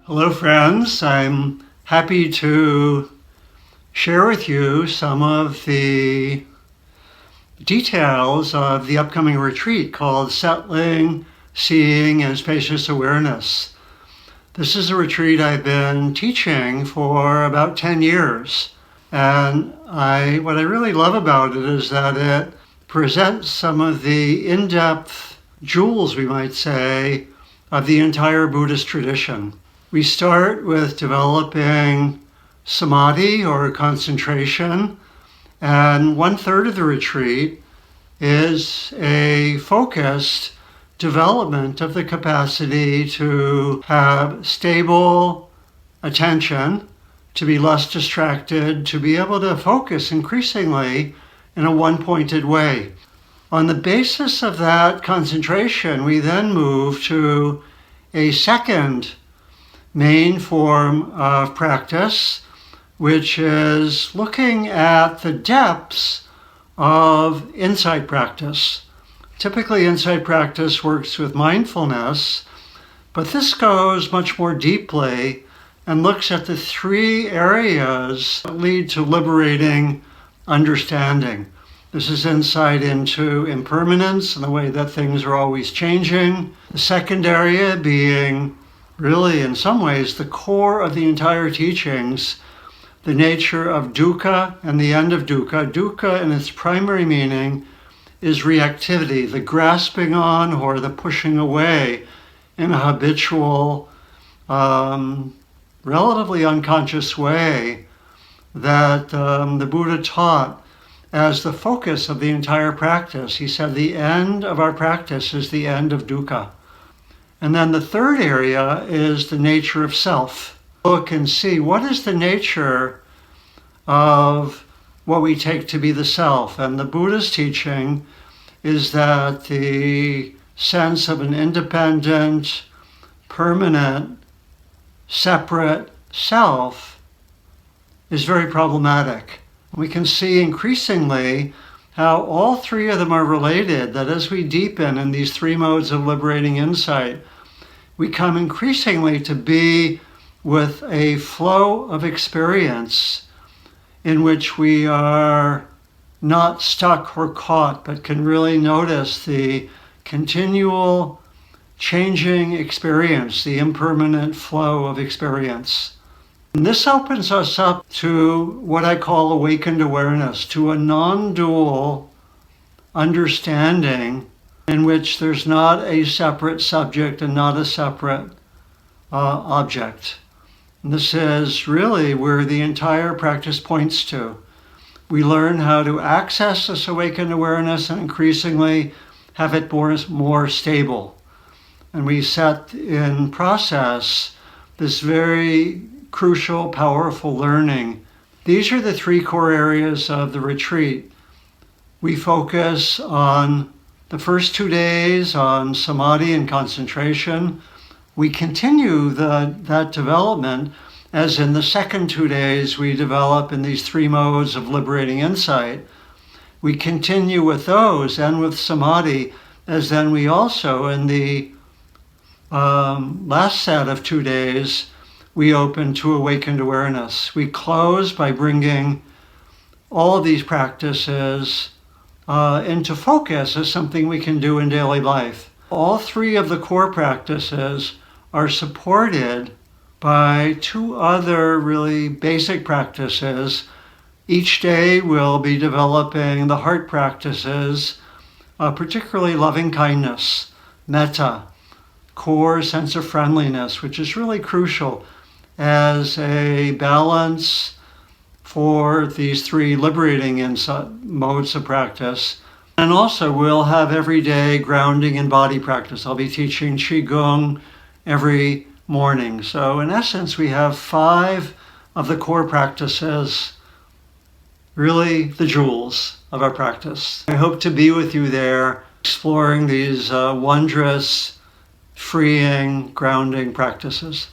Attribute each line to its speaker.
Speaker 1: Hello friends, I'm happy to share with you some of the details of the upcoming retreat called Settling, Seeing, and Spacious Awareness. This is a retreat I've been teaching for about 10 years, and what I really love about it is that it presents some of the in-depth jewels, we might say, of the entire Buddhist tradition. We start with developing samadhi or concentration, and 1/3 of the retreat is a focused development of the capacity to have stable attention, to be less distracted, to be able to focus increasingly in a one-pointed way. On the basis of that concentration, we then move to a second main form of practice, which is looking at the depths of insight practice. Typically, insight practice works with mindfulness, but this goes much more deeply and looks at the three areas that lead to liberating understanding. This is insight into impermanence and the way that things are always changing. The second area being really, in some ways, the core of the entire teachings, the nature of duhkha and the end of duhkha. Duhkha, in its primary meaning, is reactivity, the grasping on or the pushing away in a habitual, relatively unconscious way that the Buddha taught as the focus of the entire practice. He said the end of our practice is the end of duhkha. And then the third area is the nature of self. Look and see what is the nature of what we take to be the self. And the Buddha's teaching is that the sense of an independent, permanent, separate self is very problematic. We can see increasingly how all three of them are related, that as we deepen in these three modes of liberating insight, we come increasingly to be with a flow of experience in which we are not stuck or caught, but can really notice the continual changing experience, the impermanent flow of experience. And this opens us up to what I call awakened awareness, to a non-dual understanding in which there's not a separate subject and not a separate object. And this is really where the entire practice points to. We learn how to access this awakened awareness and increasingly have it more stable. And we set in process this very crucial, powerful learning. These are the three core areas of the retreat. We focus on the first 2 days on samadhi and concentration. We continue that development as in the second 2 days we develop in these three modes of liberating insight. We continue with those and with samadhi, as then we also in the last set of 2 days we open to awakened awareness. We close by bringing all of these practices into focus as something we can do in daily life. All three of the core practices are supported by two other really basic practices. Each day we'll be developing the heart practices, particularly lovingkindness, metta, core sense of friendliness, which is really crucial as a balance for these three liberating modes of practice. And also we'll have everyday grounding and body practice. I'll be teaching Qigong every morning. So in essence, we have 5 of the core practices, really the jewels of our practice. I hope to be with you there, exploring these wondrous, freeing, grounding practices.